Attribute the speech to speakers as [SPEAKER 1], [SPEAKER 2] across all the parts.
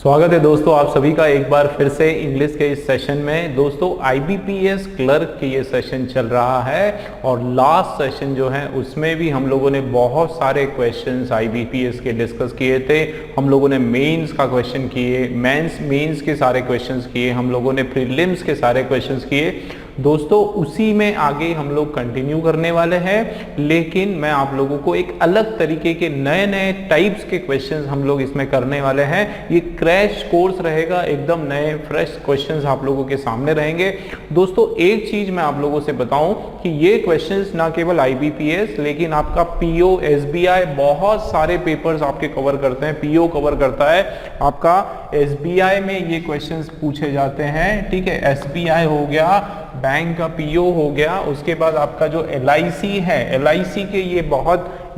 [SPEAKER 1] स्वागत है दोस्तों आप सभी का एक बार फिर से इंग्लिश के इस सेशन में। दोस्तों IBPS क्लर्क की ये सेशन चल रहा है और लास्ट सेशन जो है उसमें भी हम लोगों ने बहुत सारे क्वेश्चंस IBPS के डिस्कस किए थे। हम लोगों ने मेंस का क्वेश्चन किए, मेंस के सारे क्वेश्चंस किए, हम लोगों ने प्रीलिम्स के सारे क्वेश्चंस किए। दोस्तों उसी में आगे हम लोग कंटिन्यू करने वाले हैं, लेकिन मैं आप लोगों को एक अलग तरीके के नए नए टाइप्स के क्वेश्चंस हम लोग इसमें करने वाले हैं। ये क्रैश कोर्स रहेगा, एकदम नए फ्रेश क्वेश्चंस आप लोगों के सामने रहेंगे। दोस्तों एक चीज मैं आप लोगों से बताऊं कि ये क्वेश्चंस ना केवल IBPS लेकिन आपका PO, SBI बहुत सारे पेपर्स आपके कवर करते हैं। PO कवर करता है आपका, SBI में ये क्वेश्चंस पूछे जाते हैं, ठीक है। SBI हो गया, बैंक का PO हो गया, उसके बाद आपका जो LIC है, LIC के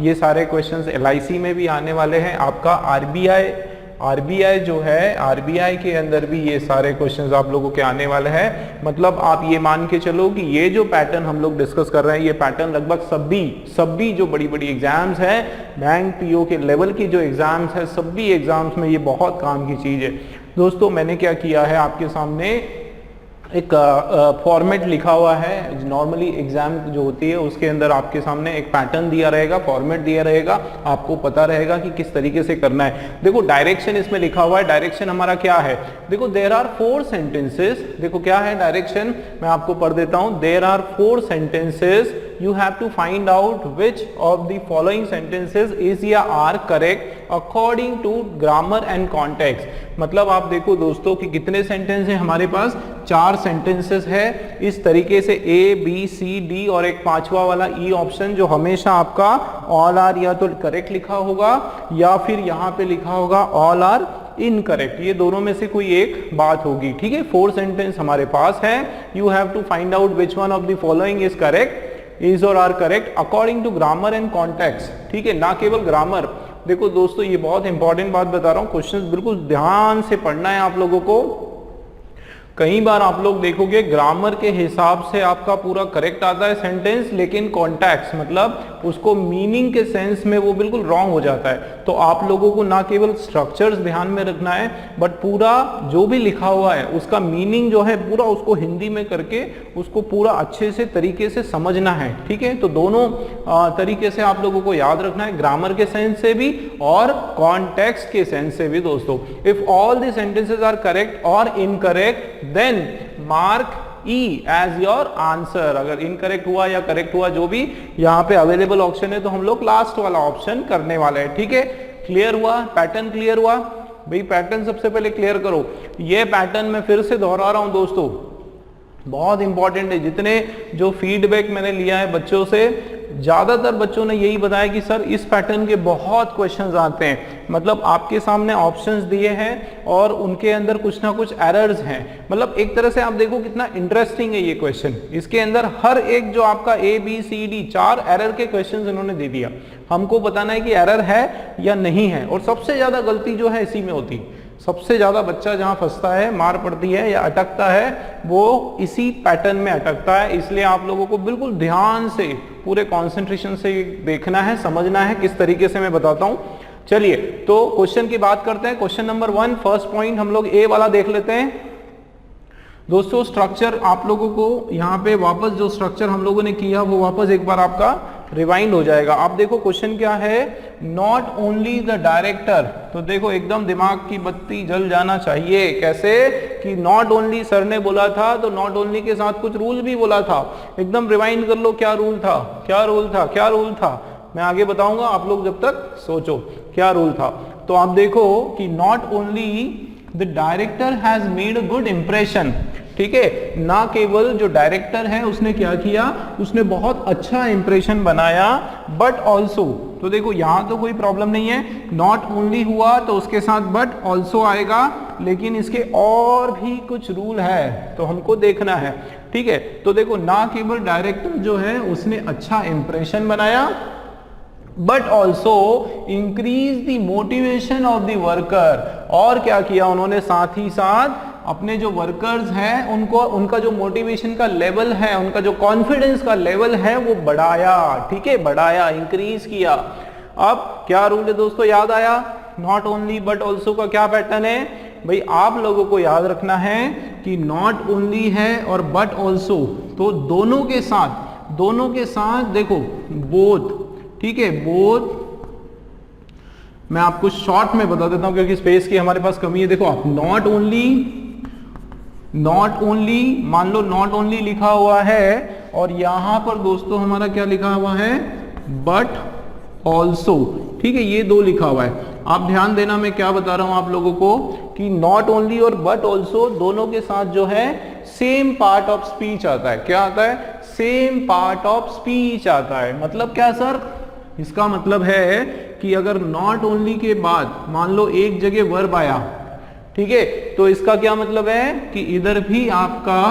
[SPEAKER 1] ये सारे क्वेश्चंस LIC में भी आने वाले हैं। आपका RBI जो है, RBI के अंदर भी ये सारे क्वेश्चंस आप लोगों के आने वाले हैं। मतलब आप ये मान के चलो कि ये जो पैटर्न हम लोग डिस्कस कर रहे हैं, ये पैटर्न लगभग सभी जो बड़ी बड़ी एग्जाम्स हैं, बैंक PO के लेवल की जो एग्जाम्स है, सभी एग्जाम्स में ये बहुत काम की चीज है। दोस्तों मैंने क्या किया है, आपके सामने एक फॉर्मेट लिखा हुआ है। नॉर्मली एग्जाम जो होती है उसके अंदर आपके सामने एक पैटर्न दिया रहेगा, फॉर्मेट दिया रहेगा, आपको पता रहेगा कि किस तरीके से करना है। देखो डायरेक्शन इसमें लिखा हुआ है। डायरेक्शन हमारा क्या है, देखो देयर आर 4 सेंटेंसेस। देखो क्या है डायरेक्शन, मैं आपको पढ़ देता हूं। There are 4 sentences, you have to find out which of the following sentences is या are correct according to grammar and context। मतलब आप देखो दोस्तों कि कितने सेंटेंस हैं हमारे पास, 4 सेंटेंसेस है। इस तरीके से A, B, C, D और एक पांचवा वाला E ऑप्शन जो हमेशा आपका all are या तो करेक्ट लिखा होगा या फिर यहाँ पे लिखा होगा all are इनकरेक्ट। ये दोनों में से कोई एक बात होगी, ठीक है। 4 सेंटेंस हमारे पास है। You have to find out which one of the following is correct, is और are correct according to grammar and context, ठीक है, ना केवल ग्रामर। देखो दोस्तों ये बहुत इंपॉर्टेंट बात बता रहा हूं, क्वेश्चंस बिल्कुल ध्यान से पढ़ना है आप लोगों को। कई बार आप लोग देखोगे ग्रामर के हिसाब से आपका पूरा करेक्ट आता है सेंटेंस, लेकिन कॉन्टेक्स्ट मतलब उसको मीनिंग के सेंस में वो बिल्कुल रॉन्ग हो जाता है। तो आप लोगों को ना केवल स्ट्रक्चर्स ध्यान में रखना है, बट पूरा जो भी लिखा हुआ है उसका मीनिंग जो है पूरा उसको हिंदी में करके उसको पूरा अच्छे से तरीके से समझना है, ठीक है। तो दोनों तरीके से आप लोगों को याद रखना है, ग्रामर के सेंस से भी और कॉन्टेक्स्ट के सेंस से भी। दोस्तों if all the sentences are correct और incorrect then mark E as your answer. अगर इनकरेक्ट हुआ या करेक्ट हुआ, जो भी यहाँ पे अवेलेबल ऑप्शन है, तो हम लोग लास्ट वाला ऑप्शन करने वाले हैं, ठीक है। क्लियर हुआ, पैटर्न क्लियर हुआ भाई। पैटर्न सबसे पहले क्लियर करो। ये पैटर्न मैं फिर से दोहरा रहा हूं दोस्तों, बहुत इंपॉर्टेंट है। जितने जो फीडबैक मैंने लिया है बच्चों से, ज्यादातर बच्चों ने यही बताया कि सर इस पैटर्न के बहुत क्वेश्चंस आते हैं। मतलब आपके सामने ऑप्शंस दिए हैं और उनके अंदर कुछ ना कुछ एरर्स हैं। मतलब एक तरह से आप देखो कितना इंटरेस्टिंग है ये क्वेश्चन। इसके अंदर हर एक जो आपका A, B, C, D 4 error के क्वेश्चंस इन्होंने दे दिया। हमको बताना है कि एरर है या नहीं है, और सबसे ज्यादा गलती जो है इसी में होती है। सबसे ज्यादा बच्चा जहां फंसता है, मार पड़ती है या अटकता है, वो इसी पैटर्न में अटकता है। इसलिए आप लोगों को बिल्कुल ध्यान से पूरे कंसंट्रेशन से देखना है, समझना है किस तरीके से मैं बताता हूं। चलिए तो क्वेश्चन की बात करते हैं। क्वेश्चन नंबर 1, फर्स्ट पॉइंट हम लोग A वाला देख लेते हैं। दोस्तों स्ट्रक्चर आप लोगों को यहाँ पे वापस जो स्ट्रक्चर हम लोगों ने किया वो वापस एक बार आपका रिवाइंड हो जाएगा। आप देखो क्वेश्चन क्या है, नॉट ओनली द डायरेक्टर। तो देखो एकदम दिमाग की बत्ती जल जाना चाहिए। कैसे कि नॉट ओनली सर ने बोला था, तो नॉट ओनली के साथ कुछ रूल भी बोला था। एकदम रिवाइंड कर लो, क्या रूल था, क्या रूल था, क्या रूल था। मैं आगे बताऊंगा, आप लोग जब तक सोचो क्या रूल था। तो आप देखो कि not only the director has made a good impression, ठीक है। ना केवल जो डायरेक्टर है उसने क्या किया, उसने बहुत अच्छा इंप्रेशन बनाया, बट ऑल्सो। तो देखो यहां तो कोई प्रॉब्लम नहीं है, नॉट ओनली हुआ तो उसके साथ बट ऑल्सो आएगा, लेकिन इसके और भी कुछ रूल है तो हमको देखना है, ठीक है। तो देखो ना केवल डायरेक्टर जो है उसने अच्छा इंप्रेशन बनाया, but also increase the motivation of the worker. और क्या किया उन्होंने, साथ ही साथ अपने जो वर्कर्स हैं उनको, उनका जो मोटिवेशन का लेवल है, उनका जो कॉन्फिडेंस का लेवल है वो बढ़ाया, ठीक है, बढ़ाया, इंक्रीज किया। अब क्या रूल है दोस्तों, याद आया, नॉट ओनली बट ऑल्सो का क्या पैटर्न है, भाई आप लोगों को याद रखना है कि नॉट ओनली है और बट ऑल्सो, तो दोनों के साथ देखो बोथ, ठीक है, बोथ। मैं आपको शॉर्ट में बता देता हूं क्योंकि स्पेस की हमारे पास कमी है। देखो आप नॉट ओनली मान लो नॉट ओनली लिखा हुआ है और यहां पर दोस्तों हमारा क्या लिखा हुआ है, बट ऑल्सो, ठीक है, ये दो लिखा हुआ है। आप ध्यान देना मैं क्या बता रहा हूं आप लोगों को कि नॉट ओनली और बट ऑल्सो दोनों के साथ जो है सेम पार्ट ऑफ स्पीच आता है। क्या आता है? सेम पार्ट ऑफ स्पीच आता है। मतलब क्या सर? इसका मतलब है कि अगर नॉट ओनली के बाद मान लो एक जगह वर्ब आया, ठीक है, तो इसका क्या मतलब है कि इधर भी आपका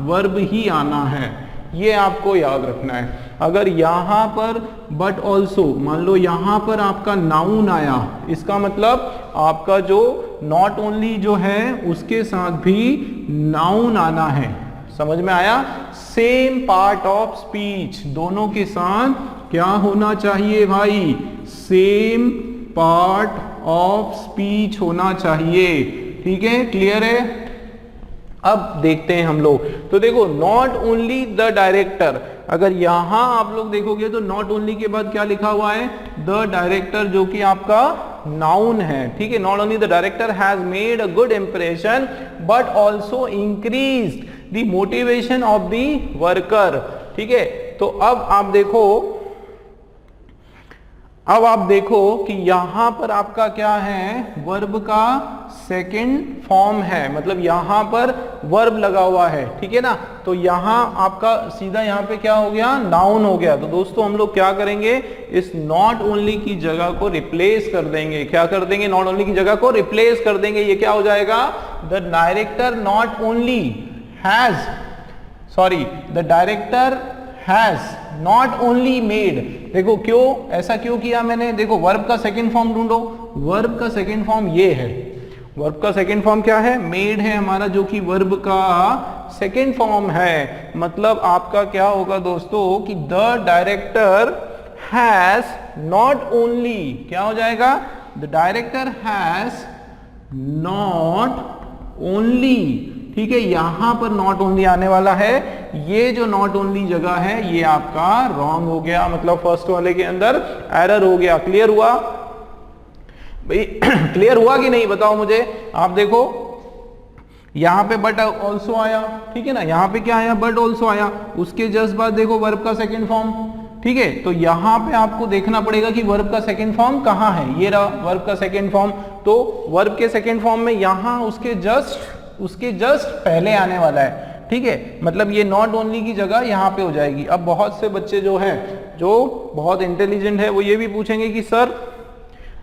[SPEAKER 1] वर्ब ही आना है, ये आपको याद रखना है। अगर यहां पर बट ऑल्सो मान लो यहां पर आपका नाउन आया, इसका मतलब आपका जो नॉट ओनली जो है उसके साथ भी नाउन आना है। समझ में आया? सेम पार्ट ऑफ स्पीच, दोनों के साथ क्या होना चाहिए भाई? सेम पार्ट ऑफ स्पीच होना चाहिए। ठीक है, क्लियर है? अब देखते हैं हम लोग। तो देखो नॉट ओनली द डायरेक्टर, अगर यहां आप लोग देखोगे तो नॉट ओनली के बाद क्या लिखा हुआ है? द डायरेक्टर, जो कि आपका नाउन है। ठीक है, not only the director has made a good impression but also increased the motivation of the worker. ठीक है, तो अब आप देखो कि यहां पर आपका क्या है? वर्ब का सेकंड फॉर्म है, मतलब यहां पर वर्ब लगा हुआ है। ठीक है ना, तो यहां आपका सीधा यहां पे क्या हो गया? नाउन हो गया। तो दोस्तों हम लोग क्या करेंगे? इस नॉट ओनली की जगह को रिप्लेस कर देंगे। क्या कर देंगे? नॉट ओनली की जगह को रिप्लेस कर देंगे। ये क्या हो जाएगा? The director not only has, sorry, the director has not only made. देखो क्यों ऐसा क्यों किया मैंने? देखो वर्ब का सेकंड फॉर्म ढूंढो। वर्ब का सेकंड फॉर्म ये है। वर्ब का सेकंड फॉर्म क्या है? मेड है हमारा, जो कि वर्ब का सेकंड फॉर्म है। मतलब आपका क्या होगा दोस्तों कि the director has not only, क्या हो जाएगा? The director has not only. ठीक है, यहां पर नॉट ओनली आने वाला है। ये जो नॉट ओनली जगह है ये आपका रॉन्ग हो गया, मतलब फर्स्ट वाले के अंदर एरर हो गया। क्लियर हुआ भाई? क्लियर हुआ कि नहीं बताओ मुझे। आप देखो यहां पे बट ऑल्सो आया, ठीक है ना, यहां पे क्या आया? बट ऑल्सो आया। उसके जस्ट बाद देखो वर्ब का सेकंड फॉर्म। ठीक है, तो यहां पे आपको देखना पड़ेगा कि वर्ब का सेकंड फॉर्म कहां है। ये रहा वर्ब का सेकंड फॉर्म। तो वर्ब के सेकंड फॉर्म में यहां उसके जस्ट पहले आने वाला है। ठीक है, मतलब ये नॉट ओनली की जगह यहाँ पे हो जाएगी। अब बहुत से बच्चे जो हैं, जो बहुत इंटेलिजेंट है, वो ये भी पूछेंगे कि सर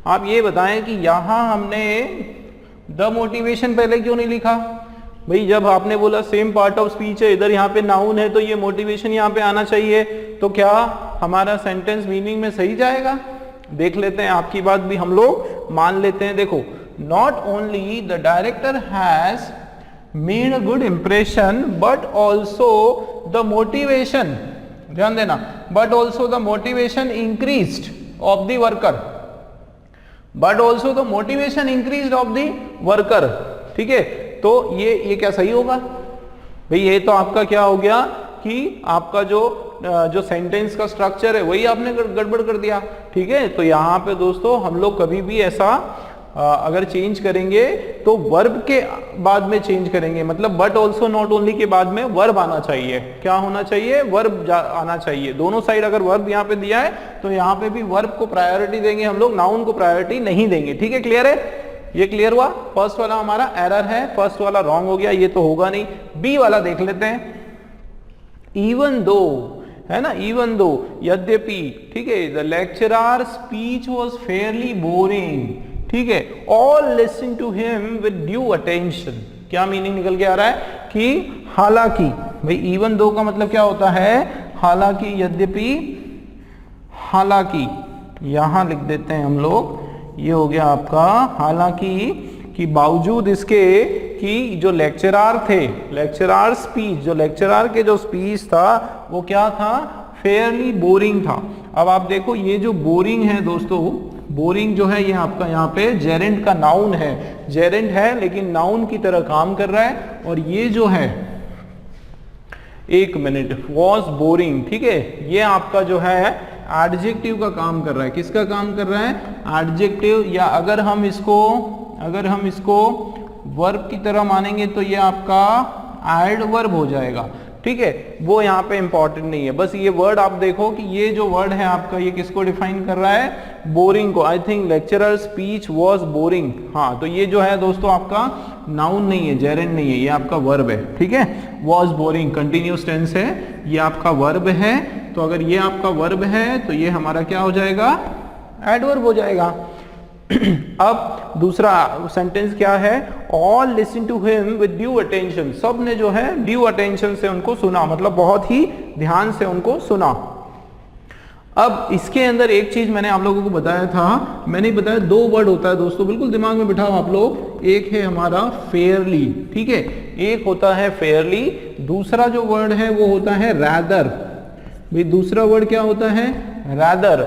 [SPEAKER 1] आप ये बताएं कि यहाँ हमने द मोटिवेशन पहले क्यों नहीं लिखा? भाई जब आपने बोला सेम पार्ट ऑफ स्पीच है, इधर यहाँ पे नाउन है, तो ये मोटिवेशन यहाँ पे आना चाहिए। तो क्या हमारा सेंटेंस मीनिंग में सही जाएगा? देख लेते हैं, आपकी बात भी हम लोग मान लेते हैं। देखो not only the director has made a good impression but also the motivation, ध्यान देना, but also the motivation increased of the worker, but also the motivation increased of the worker। ठीक है, तो ये क्या सही होगा भाई? ये तो आपका क्या हो गया कि आपका जो सेंटेंस का स्ट्रक्चर है वही आपने गड़बड़ कर दिया। ठीक है, तो यहाँ पे दोस्तों हम लोग कभी भी ऐसा अगर चेंज करेंगे तो वर्ब के बाद में चेंज करेंगे, मतलब बट ऑल्सो नॉट ओनली के बाद में वर्ब आना चाहिए। क्या होना चाहिए? वर्ब आना चाहिए। दोनों साइड अगर वर्ब यहाँ पे दिया है तो यहाँ पे भी वर्ब को प्रायोरिटी देंगे हम लोग, नाउन को प्रायोरिटी नहीं देंगे। ठीक है, क्लियर है? ये क्लियर हुआ? फर्स्ट वाला हमारा एरर है, फर्स्ट वाला रॉन्ग हो गया, ये तो होगा नहीं। बी वाला देख लेते हैं। इवन दो, है ना, इवन दो, यद्यपि। ठीक है, the lecturer speech was fairly boring. ठीक है, all listen to him with due attention. क्या मीनिंग निकल के आ रहा है कि हालांकि, भाई इवन दो का मतलब क्या होता है? हालांकि, यद्यपि, हालांकि। यहां लिख देते हैं हम लोग, ये हो गया आपका हालांकि, कि बावजूद इसके कि जो लेक्चरर थे, लेक्चरर स्पीच, जो लेक्चरर के जो स्पीच था वो क्या था? फेयरली बोरिंग था। अब आप देखो ये जो बोरिंग है दोस्तों, बोरिंग जो है ये आपका यहाँ पे जेरेंट का नाउन है, जेरेंट है लेकिन नाउन की तरह काम कर रहा है। और ये जो है, एक मिनट, वॉज बोरिंग, ठीक है, ये आपका जो है एडजेक्टिव का काम कर रहा है। किसका काम कर रहा है? एडजेक्टिव। या अगर हम इसको वर्ब की तरह मानेंगे तो ये आपका एडवर्ब हो जाएगा, ठीक है। वो यहाँ पे इंपॉर्टेंट नहीं है, बस ये वर्ड आप देखो कि ये जो वर्ड है आपका ये किसको डिफाइन कर रहा है? बोरिंग को। I think lecturer speech was boring. हाँ, तो ये जो है दोस्तों आपका नाउन नहीं है, जेरेंट नहीं है, ये आपका वर्ब है, ठीक है। वाज बोरिंग कंटिन्यूस टेंस है, ये आपका वर्ब है। तो अगर ये आपका वर्ब है तो ये हमारा क्या हो जाएगा? एडवर्ब हो जाएगा। अब दूसरा सेंटेंस क्या है? All listen to him with due attention. सब ने जो है ड्यू अटेंशन से उनको सुना, मतलब बहुत ही ध्यान से उनको सुना। अब इसके अंदर एक चीज मैंने आप लोगों को बताया था, मैंने बताया दो वर्ड होता है दोस्तों, बिल्कुल दिमाग में बिठाओ आप लोग। एक है हमारा फेयरली, ठीक है, एक होता है फेयरली, दूसरा जो वर्ड है वो होता है रैदर। भाई दूसरा वर्ड क्या होता है? रैदर।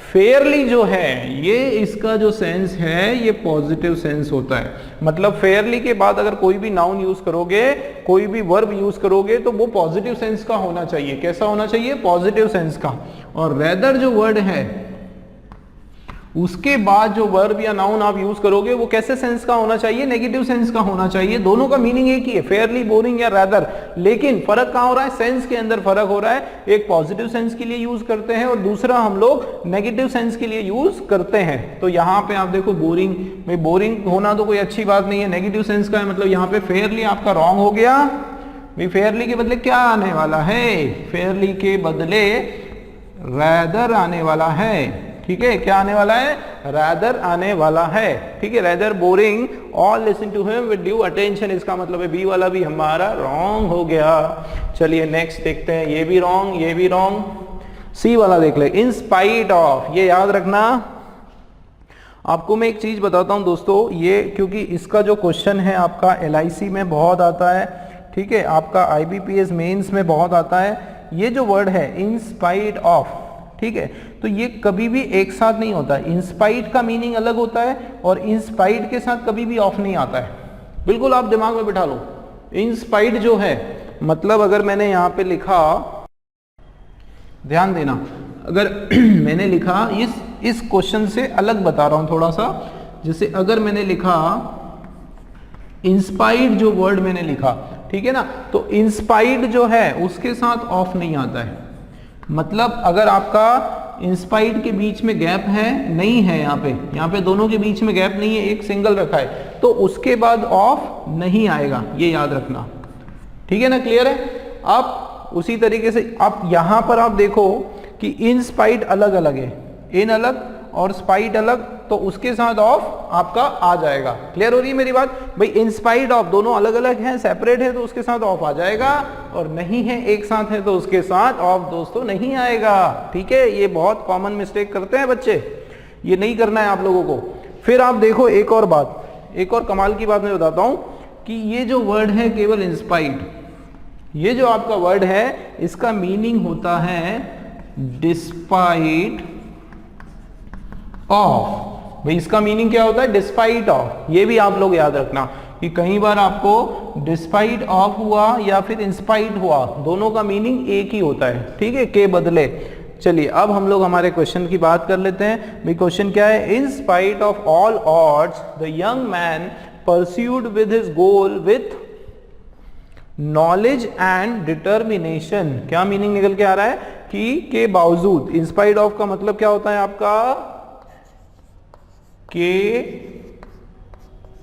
[SPEAKER 1] फेयरली जो है ये इसका जो सेंस है ये पॉजिटिव सेंस होता है, मतलब फेयरली के बाद अगर कोई भी नाउन यूज करोगे, कोई भी वर्ब यूज करोगे तो वो पॉजिटिव सेंस का होना चाहिए। कैसा होना चाहिए? पॉजिटिव सेंस का। और रेदर जो वर्ड है उसके बाद जो वर्ब या नाउन आप यूज करोगे वो कैसे सेंस का होना चाहिए? नेगेटिव सेंस का होना चाहिए। दोनों का मीनिंग एक ही है, फेयरली, बोरिंग या रैदर, लेकिन फर्क कहां हो रहा है? सेंस के अंदर फर्क हो रहा है। एक पॉजिटिव सेंस के लिए यूज करते हैं और दूसरा हम लोग नेगेटिव सेंस के लिए यूज करते हैं। तो यहाँ पे आप देखो बोरिंग में, बोरिंग होना तो कोई अच्छी बात नहीं है, नेगेटिव सेंस का है, मतलब यहाँ पे फेयरली आपका रॉन्ग हो गया। भाई फेयरली के बदले क्या आने वाला है? फेयरली के बदले रैदर आने वाला है, ठीक है। क्या आने वाला है? रैदर आने वाला है, ठीक है। Rather boring, all listen to him with due attention, इसका मतलब है बी वाला भी हमारा रॉन्ग हो गया। चलिए नेक्स्ट देखते हैं, ये भी रॉन्ग, ये भी रॉन्ग। सी वाला देख ले, इन स्पाइट ऑफ, ये याद रखना। आपको मैं एक चीज बताता हूं दोस्तों, ये क्योंकि इसका जो क्वेश्चन है आपका LIC में बहुत आता है, ठीक है, आपका IBPS मेंस में बहुत आता है। ये जो वर्ड है इन स्पाइट ऑफ, ठीक है, तो ये कभी भी एक साथ नहीं होता है। इंस्पाइट का मीनिंग अलग होता है और इंस्पाइट के साथ कभी भी ऑफ नहीं आता है। बिल्कुल आप दिमाग में बिठा लो। इंस्पाइट जो है मतलब अगर मैंने यहां पे लिखा, ध्यान देना, अगर मैंने लिखा इस क्वेश्चन से अलग बता रहा हूं थोड़ा सा, जैसे अगर मैंने लिखा इंस्पाइट, जो वर्ड मैंने लिखा, ठीक है ना, तो इंस्पाइट जो है उसके साथ ऑफ नहीं आता है। मतलब अगर आपका इंस्पाइट के बीच में गैप है, नहीं है, यहाँ पे दोनों के बीच में गैप नहीं है, एक सिंगल रखा है, तो उसके बाद ऑफ नहीं आएगा, ये याद रखना, ठीक है ना, क्लियर है। अब उसी तरीके से आप यहां पर आप देखो कि इन स्पाइट अलग अलग है, इन अलग और स्पाइट अलग, तो उसके साथ ऑफ आपका आ जाएगा। क्लियर हो रही है मेरी बात? भाई इन स्पाइट ऑफ दोनों अलग अलग हैं, सेपरेट है, तो उसके साथ ऑफ आ जाएगा, और नहीं है एक साथ है तो उसके साथ ऑफ दोस्तों नहीं आएगा, ठीक है। ये बहुत कॉमन मिस्टेक करते हैं बच्चे, ये नहीं करना है आप लोगों को। फिर आप देखो एक और बात, एक और कमाल की बात मैं बताता हूं कि ये जो वर्ड है केवल इंस्पाइट, ये जो आपका वर्ड है इसका मीनिंग होता है डिस्पाइट ऑफ। भाई इसका मीनिंग क्या होता है? Despite of. ये भी आप लोग याद रखना कि कई बार आपको डिस्पाइट ऑफ हुआ या फिर इंस्पाइट हुआ, दोनों का मीनिंग एक ही होता है, ठीक है, के बदले। चलिए अब हम लोग हमारे क्वेश्चन की बात कर लेते हैं। भाई क्वेश्चन क्या है? In spite of all odds the young man pursued with his goal with knowledge and determination. क्या मीनिंग निकल के आ रहा है? कि के बावजूद, इंस्पाइट ऑफ का मतलब क्या होता है आपका? के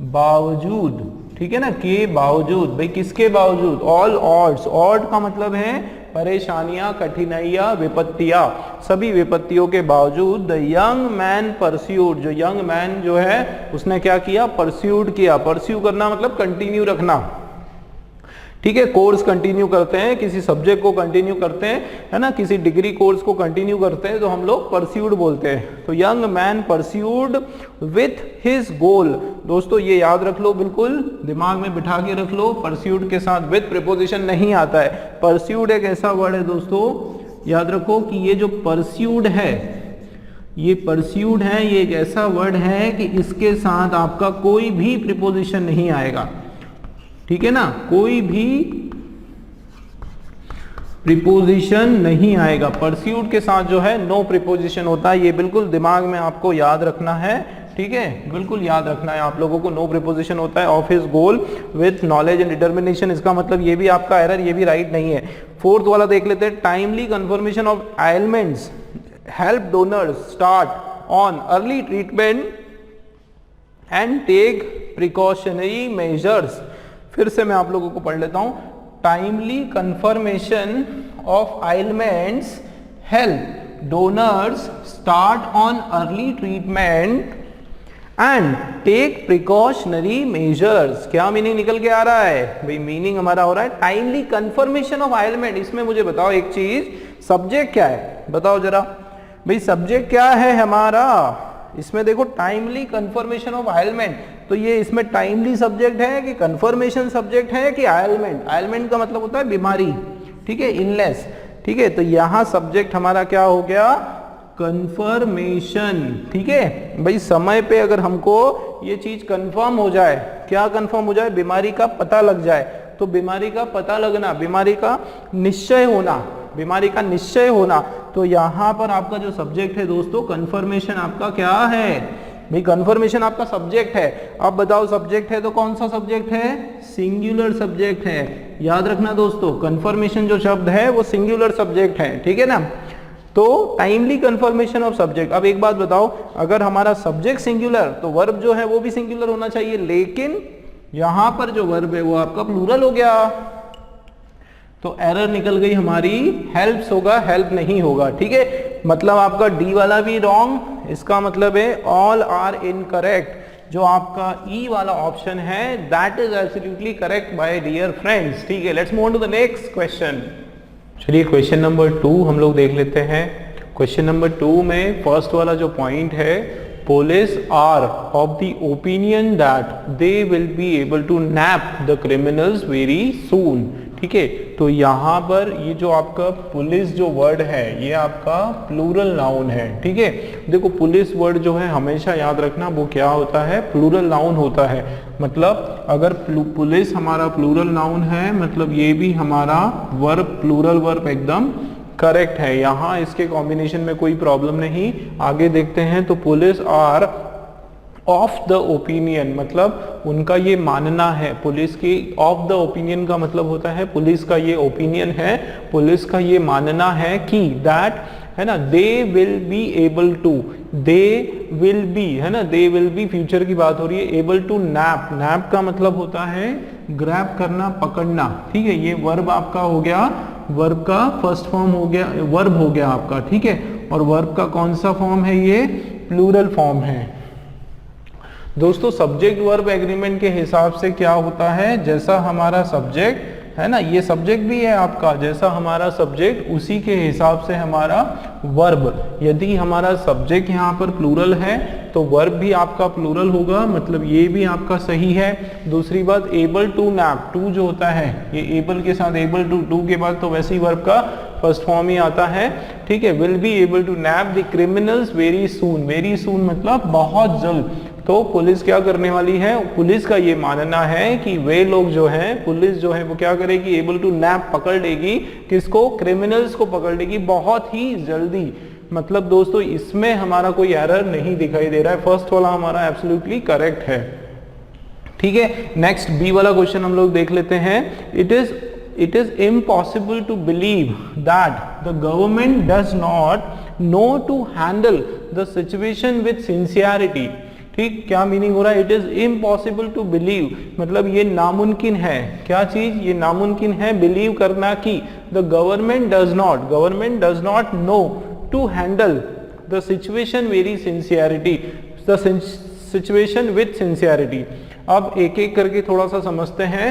[SPEAKER 1] बावजूद, ठीक है ना, के बावजूद। भाई किसके बावजूद? All odds. ऑड का मतलब है परेशानियां, कठिनाइयां, विपत्तियां, सभी विपत्तियों के बावजूद द यंग मैन परस्यूड, जो यंग मैन जो है उसने क्या किया? परस्यूड किया। परस्यू करना मतलब कंटिन्यू रखना, ठीक है। कोर्स कंटिन्यू करते हैं, किसी सब्जेक्ट को कंटिन्यू करते हैं, है ना, किसी डिग्री कोर्स को कंटिन्यू करते हैं तो हम लोग परस्यूड बोलते हैं। तो young man pursued with his goal. दोस्तों ये याद रख लो, बिल्कुल दिमाग में बिठा के रख लो, परस्यूड के साथ विथ प्रीपोजिशन नहीं आता है। परस्यूड एक ऐसा वर्ड है दोस्तों, याद रखो कि ये जो परस्यूड है ये परस्यूड है, ये एक ऐसा वर्ड है कि इसके साथ आपका कोई भी प्रीपोजिशन नहीं आएगा, ठीक है ना, कोई भी प्रीपोजिशन नहीं आएगा। परस्यूड के साथ जो है नो प्रीपोजिशन होता है, ये बिल्कुल दिमाग में आपको याद रखना है, ठीक है, बिल्कुल याद रखना है आप लोगों को। नो प्रीपोजिशन होता है of his goal with knowledge and determination, इसका मतलब ये भी आपका एरर, ये भी राइट नहीं है। फोर्थ वाला देख लेते हैं, timely confirmation of elements help donors start on early treatment and take precautionary measures। फिर से मैं आप लोगों को पढ़ लेता हूं, timely confirmation of ailments help donors start on early treatment and take precautionary measures। क्या मीनिंग निकल के आ रहा है भाई? मीनिंग हमारा हो रहा है टाइमली कंफर्मेशन ऑफ ailment। इसमें मुझे बताओ एक चीज, सब्जेक्ट क्या है बताओ जरा भाई, सब्जेक्ट क्या है हमारा? इसमें देखो टाइमली कंफर्मेशन ऑफ आइलमेंट, तो ये इसमें टाइमली सब्जेक्ट है कि कंफर्मेशन सब्जेक्ट है कि आइलमेंट? आइलमेंट का मतलब होता है बीमारी, ठीक है, इलनेस, ठीक है, तो यहाँ सब्जेक्ट हमारा क्या हो गया? कंफर्मेशन, ठीक है भाई। समय पे अगर हमको ये चीज कंफर्म हो जाए, क्या कंफर्म हो जाए? बीमारी का पता लग जाए, तो बीमारी का पता लगना, बीमारी का निश्चय होना, बीमारी का निश्चय होना, तो यहां पर आपका जो सब्जेक्ट है दोस्तों, कंफर्मेशन आपका क्या है भाई? कंफर्मेशन आपका सब्जेक्ट है। अब बताओ सब्जेक्ट है तो कौन सा सब्जेक्ट है? सिंगुलर सब्जेक्ट है, याद रखना दोस्तों, कंफर्मेशन जो शब्द है वो सिंगुलर सब्जेक्ट है, ठीक है ना। तो टाइमली कंफर्मेशन ऑफ सब्जेक्ट। अब एक बात बताओ, अगर हमारा सब्जेक्ट सिंगुलर तो वर्ब जो है वो भी सिंगुलर होना चाहिए, लेकिन यहां पर जो वर्ब है वो आपका प्लूरल हो गया, तो एरर निकल गई हमारी, हेल्प्स होगा, हेल्प नहीं होगा, ठीक है। मतलब आपका डी वाला भी रॉन्ग, इसका मतलब है ऑल आर इनकरेक्ट। जो आपका ई वाला ऑप्शन है that is absolutely correct by dear friends, ठीक है। Let's move on to the next question. चलिए क्वेश्चन नंबर 2 हम लोग देख लेते हैं। क्वेश्चन नंबर 2 में फर्स्ट वाला जो पॉइंट है, police are of the opinion that they will be able to nab the criminals very soon, ठीक है। तो यहाँ पर ये जो आपका पुलिस जो वर्ड है ये आपका प्लूरल नाउन है, ठीक है। देखो पुलिस वर्ड जो है हमेशा याद रखना वो क्या होता है? प्लूरल नाउन होता है। मतलब अगर पुलिस हमारा प्लूरल नाउन है, मतलब ये भी हमारा वर्ब प्लूरल वर्ब एकदम करेक्ट है। यहाँ इसके कॉम्बिनेशन में कोई प्रॉब्लम नहीं। आगे देखते हैं, तो police are of the opinion, मतलब उनका ये मानना है, पुलिस की ऑफ द ओपिनियन का मतलब होता है पुलिस का ये ओपिनियन है, पुलिस का ये मानना है कि दैट, है ना, they will be able to, they will be, है ना, दे विल बी फ्यूचर की बात हो रही है, एबल टू नैप, नैप का मतलब होता है ग्रैब करना, पकड़ना, ठीक है। ये वर्ब आपका हो गया, वर्ब का फर्स्ट फॉर्म हो गया, वर्ब हो गया आपका, ठीक है। और वर्ब का कौन सा फॉर्म है? ये प्लूरल फॉर्म है दोस्तों। सब्जेक्ट वर्ब एग्रीमेंट के हिसाब से क्या होता है, जैसा हमारा सब्जेक्ट है ना, ये सब्जेक्ट भी है आपका, जैसा हमारा सब्जेक्ट उसी के हिसाब से हमारा वर्ब। यदि हमारा सब्जेक्ट यहाँ पर प्लूरल है तो वर्ब भी आपका प्लूरल होगा, मतलब ये भी आपका सही है। दूसरी बात, एबल टू नैप, टू जो होता है ये एबल के साथ, एबल टू के बाद तो वैसे ही वर्ब का फर्स्ट फॉर्म ही आता है, ठीक है। Will be able to nab the criminals very soon, very soon मतलब बहुत जल्द। तो पुलिस क्या करने वाली है? पुलिस का ये मानना है कि वे लोग जो हैं, पुलिस जो है वो क्या करेगी? एबल टू नैप, पकड़ लेगी, किसको? क्रिमिनल्स को पकड़ लेगी बहुत ही जल्दी। मतलब दोस्तों इसमें हमारा कोई एरर नहीं दिखाई दे रहा है, फर्स्ट वाला हमारा एब्सोल्युटली करेक्ट है, ठीक है। नेक्स्ट बी वाला क्वेश्चन हम लोग देख लेते हैं। it is impossible to believe that the government does not know to handle the situation with sincerity, ठीक। क्या मीनिंग हो रहा है? It is impossible to believe, मतलब ये नामुमकिन है, क्या चीज? ये नामुमकिन है बिलीव करना कि the government does not know to handle the situation very sincerity, the situation with sincerity. अब एक एक करके थोड़ा सा समझते हैं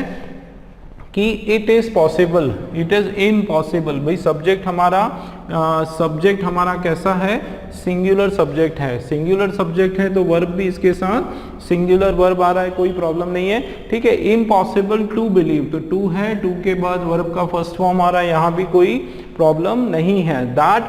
[SPEAKER 1] कि it is possible, it is impossible. भाई सब्जेक्ट हमारा कैसा है? सिंगुलर सब्जेक्ट है, सिंगुलर सब्जेक्ट है तो वर्ब भी इसके साथ सिंगुलर वर्ब आ रहा है, कोई प्रॉब्लम नहीं है, ठीक है। इम्पॉसिबल टू बिलीव, तो टू है, टू के बाद वर्ब का फर्स्ट फॉर्म आ रहा है, यहाँ भी कोई प्रॉब्लम नहीं है। दैट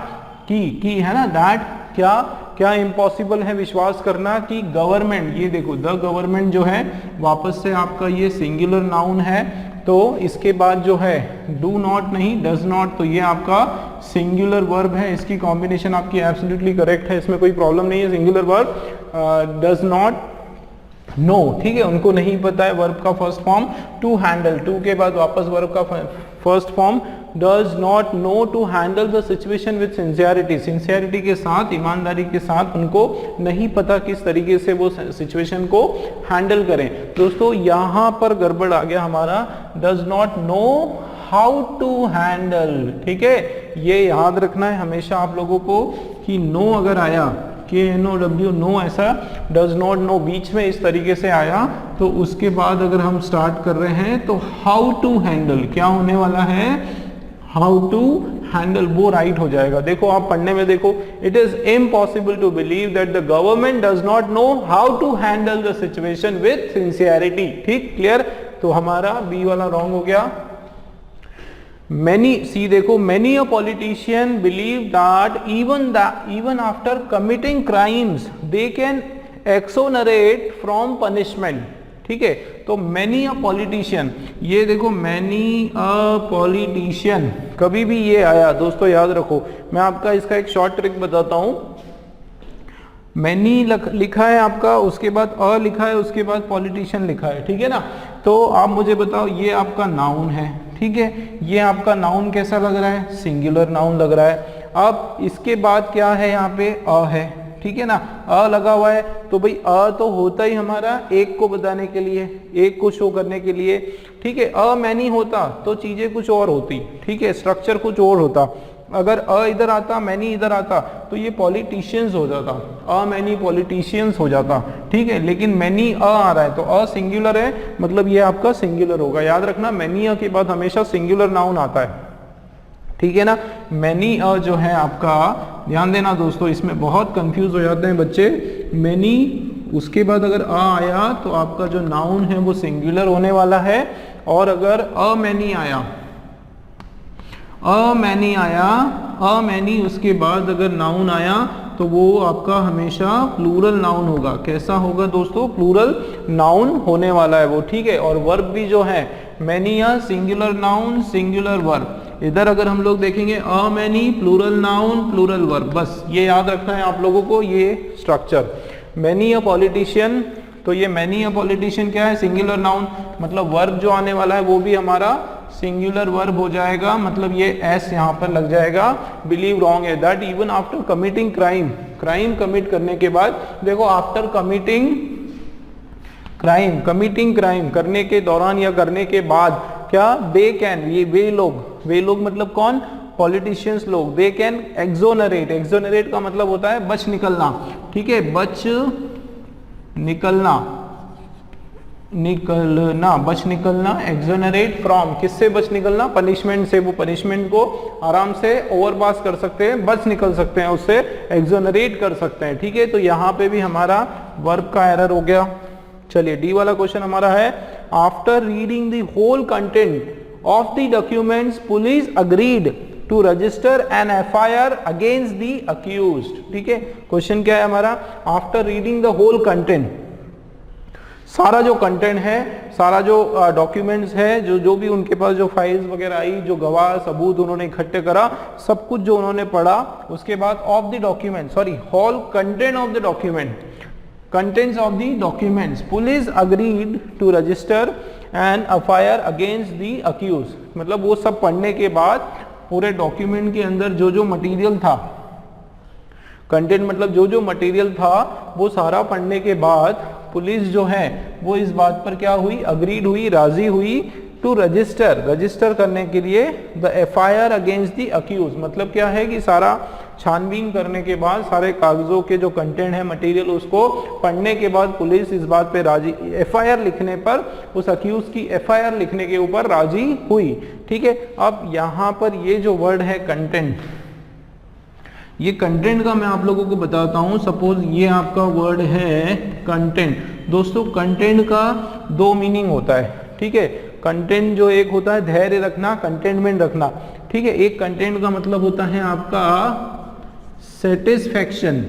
[SPEAKER 1] की है ना, दैट क्या? क्या इम्पॉसिबल है विश्वास करना कि गवर्नमेंट, ये देखो द गवर्नमेंट जो है वापस से आपका ये सिंगुलर नाउन है, तो इसके बाद जो है डू नॉट नहीं डज नॉट, तो ये आपका सिंगुलर वर्ब है, इसकी कॉम्बिनेशन आपकी एब्सोल्युटली करेक्ट है, इसमें कोई प्रॉब्लम नहीं है। Singular verb does not know, ठीक है, उनको नहीं पता है वर्ब का first form to handle, to के बाद वापस वर्ब का first form does not know to handle the situation with sincerity, sincerity के साथ, ईमानदारी के साथ उनको नहीं पता किस तरीके से वो सिचुएशन को हैंडल करें। दोस्तों यहाँ पर गड़बड़ आ गया हमारा, does not know how to handle, ठीक है, ये याद रखना है हमेशा आप लोगों को कि नो अगर आया KNOW नो, ऐसा डज नॉट नो बीच में इस तरीके से आया तो उसके बाद अगर हम स्टार्ट कर रहे हैं तो हाउ टू हैंडल क्या होने वाला है, हाउ टू हैंडल वो राइट हो जाएगा। देखो आप पढ़ने में देखो, it is impossible to believe that the government does not know how to handle the situation with sincerity, ठीक, क्लियर, तो हमारा बी वाला रॉन्ग हो गया। Many, see देखो, many a politician believe that even after committing crimes they can exonerate from punishment, ठीक है, तो many a politician, ये देखो many a politician, कभी भी ये आया दोस्तों याद रखो, मैं आपका इसका एक शॉर्ट ट्रिक बताता हूं। मैनी लिखा है आपका, उसके बाद अ लिखा है, उसके बाद पॉलिटिशियन लिखा है, ठीक है ना, तो आप मुझे बताओ ये आपका नाउन है, ठीक है, ये आपका नाउन कैसा लग रहा है, सिंगुलर नाउन लग रहा है। अब इसके बाद क्या है, यहाँ पे अ है, ठीक है ना, अ लगा हुआ है, तो भाई अ तो होता ही हमारा एक को बताने के लिए, एक को शो करने के लिए, ठीक है, अ मैनी होता तो चीजें कुछ और होती, ठीक है, स्ट्रक्चर कुछ और होता। अगर अ इधर आता, मैनी इधर आता, तो ये पॉलिटिशियंस हो जाता, अ मैनी पॉलिटिशियंस हो जाता, ठीक है, लेकिन मैनी अ आ रहा है तो अ सिंगुलर है, मतलब ये आपका सिंगुलर होगा। याद रखना मैनी अ के बाद हमेशा सिंगुलर नाउन आता है, ठीक है ना। मैनी अ जो है आपका, ध्यान देना दोस्तों, इसमें बहुत कंफ्यूज हो जाते हैं बच्चे। मैनी उसके बाद अगर अ आया तो आपका जो नाउन है वो सिंगुलर होने वाला है, और अगर अ मैनी आया, अ मैनी उसके बाद अगर नाउन आया तो वो आपका हमेशा प्लूरल नाउन होगा। कैसा होगा दोस्तों, प्लूरल नाउन होने वाला है वो, ठीक है। और वर्ब भी जो है many a singular noun singular verb, इधर अगर हम लोग देखेंगे a many plural noun plural verb, बस ये याद रखना है आप लोगों को ये स्ट्रक्चर। मैनी अ पॉलिटिशियन, तो ये मैनी अ पॉलिटिशियन क्या है, सिंगुलर नाउन, मतलब वर्ब जो आने वाला है वो भी हमारा सिंगुलर वर्ब हो जाएगा, मतलब ये एस यहाँ पर लग जाएगा। बिलीव रॉन्ग है, that even after committing crime, crime commit करने के बाद, देखो आफ्टर कमिटिंग क्राइम करने के दौरान या करने के बाद क्या, दे कैन, ये वे लोग मतलब कौन, पॉलिटिशियंस लोग, दे कैन एक्सोनरेट, एक्सोनरेट का मतलब होता है बच निकलना, ठीक है, बच निकलना, एक्सोनरेट फ्रॉम, किससे बच निकलना, पनिशमेंट से, वो पनिशमेंट को आराम से ओवरपास कर सकते हैं, बच निकल सकते हैं, उससे एक्सोनरेट कर सकते हैं, ठीक है। तो यहाँ पे भी हमारा वर्ब का एरर हो गया। चलिए डी वाला क्वेश्चन हमारा है, after reading the whole content of the documents police agreed to register an FIR against the accused, ठीक है। क्वेश्चन क्या है हमारा, after reading the whole content, सारा जो कंटेंट है, सारा जो डॉक्यूमेंट्स है, जो भी उनके पास जो फाइल्स वगैरह आई, जो गवाह सबूत उन्होंने इकट्ठे करा, सब कुछ जो उन्होंने पढ़ा, उसके बाद of the document, sorry whole content of the document, contents of the documents, police agreed to register an FIR against the accuse, मतलब वो सब पढ़ने के बाद पूरे डॉक्यूमेंट के अंदर जो जो मटेरियल था, कंटेंट मतलब जो जो मटेरियल था, वो सारा पढ़ने के बाद पुलिस जो है वो इस बात पर क्या हुई, अग्रीड हुई, राजी हुई, टू रजिस्टर करने के लिए the FIR against the accuse, मतलब क्या है कि सारा छानबीन करने के बाद सारे कागजों के जो कंटेंट है, मटेरियल, उसको पढ़ने के बाद पुलिस इस बात पे राजी, FIR लिखने पर, उस अक्यूज की FIR लिखने के ऊपर राजी हुई, ठीक है। अब यहाँ पर ये जो वर्ड है कंटेंट, ये कंटेंट का मैं आप लोगों को बताता हूं। सपोज ये आपका वर्ड है कंटेंट, दोस्तों कंटेंट का दो मीनिंग होता है, ठीक है। कंटेंट जो एक होता है धैर्य रखना, कंटेनमेंट रखना, ठीक है। एक कंटेंट का मतलब होता है आपका सेटिस्फैक्शन,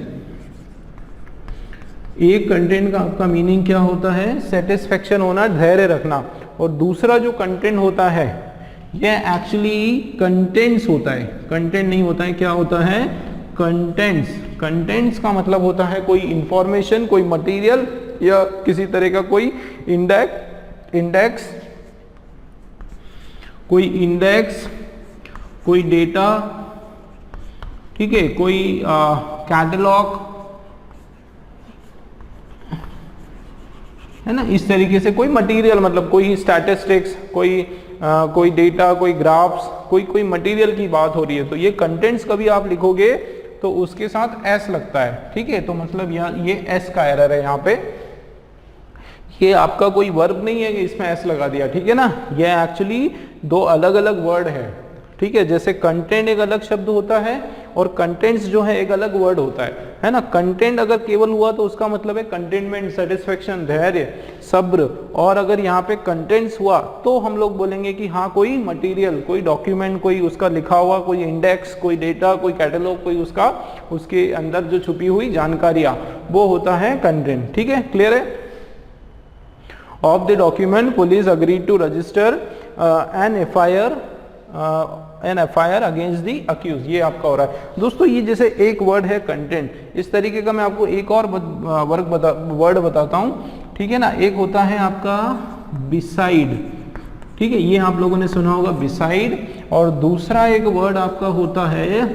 [SPEAKER 1] एक कंटेंट का आपका मीनिंग क्या होता है, सेटिस्फेक्शन होना, धैर्य रखना। और दूसरा जो कंटेंट होता है ये एक्चुअली कंटेंट्स होता है, कंटेंट नहीं होता है, क्या होता है, कंटेंट्स। कंटेंट्स का मतलब होता है कोई इंफॉर्मेशन, कोई मटेरियल या किसी तरह का कोई इंडेक्स, कोई डेटा, ठीक है, कोई कैटलॉग, है ना, इस तरीके से कोई मटेरियल, मतलब कोई स्टैटिस्टिक्स, कोई डेटा, कोई ग्राफ्स, कोई मटेरियल की बात हो रही है। तो ये कंटेंट्स कभी आप लिखोगे तो उसके साथ एस लगता है, ठीक है, तो मतलब ये एस का एरर है यहाँ पे। ये आपका कोई वर्ब नहीं है कि इसमें एस लगा दिया, ठीक है ना, ये एक्चुअली दो अलग अलग वर्ड है, ठीक है। जैसे कंटेंट एक अलग शब्द होता है और कंटेंट्स जो है एक अलग वर्ड होता है ना। कंटेंट अगर केवल हुआ तो उसका मतलब है कंटेनमेंट, सेटिस्फेक्शन, धैर्य, सब्र। और अगर यहाँ पे कंटेंट्स हुआ तो हम लोग बोलेंगे कि हाँ कोई मटेरियल, कोई डॉक्यूमेंट, कोई उसका लिखा हुआ, कोई इंडेक्स, कोई डेटा, कोई कैटलॉग, कोई उसके अंदर जो छुपी हुई जानकारियां, वो होता है कंटेंट, ठीक है, क्लियर है। Of the document police agreed to register an FIR against the accuse, ये आपका हो रहा है। दोस्तों ये जैसे एक वर्ड है कंटेंट, इस तरीके का मैं आपको एक और वर्ड बताता हूं, ठीक है ना। एक होता है आपका बिसाइड, ठीक है, ये आप लोगों ने सुना होगा बिसाइड। और दूसरा एक वर्ड आपका होता है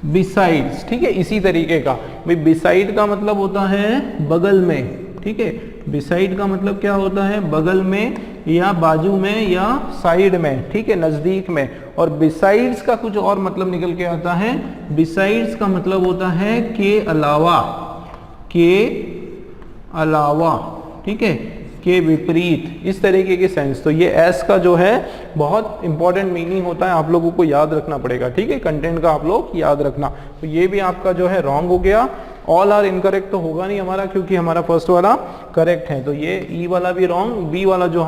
[SPEAKER 1] बिसाइड्स, ठीक है, इसी तरीके का। भाई बिसाइड का मतलब होता है बगल में, ठीक है, बिसाइड का मतलब क्या होता है, बगल में या बाजू में या साइड में, ठीक है, नजदीक में। और बिसाइड्स का कुछ और मतलब निकल के आता है, बिसाइड्स का मतलब होता है के अलावा, ठीक है, के विपरीत, इस तरीके के सेंस। तो ये एस का जो है बहुत इंपॉर्टेंट मीनिंग होता है, आप लोगों को याद रखना पड़ेगा, ठीक है, कंटेंट का आप लोग याद रखना। तो ये भी आपका जो है रॉन्ग हो गया। ऑल आर इनकरेक्ट तो होगा नहीं हमारा, क्योंकि हमारा फर्स्ट वाला करेक्ट है। तो ये ई वाला भी रॉन्ग, बी वाला जो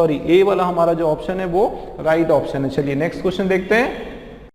[SPEAKER 1] ए वाला हमारा जो ऑप्शन है वो राइट ऑप्शन है। चलिए नेक्स्ट क्वेश्चन देखते हैं।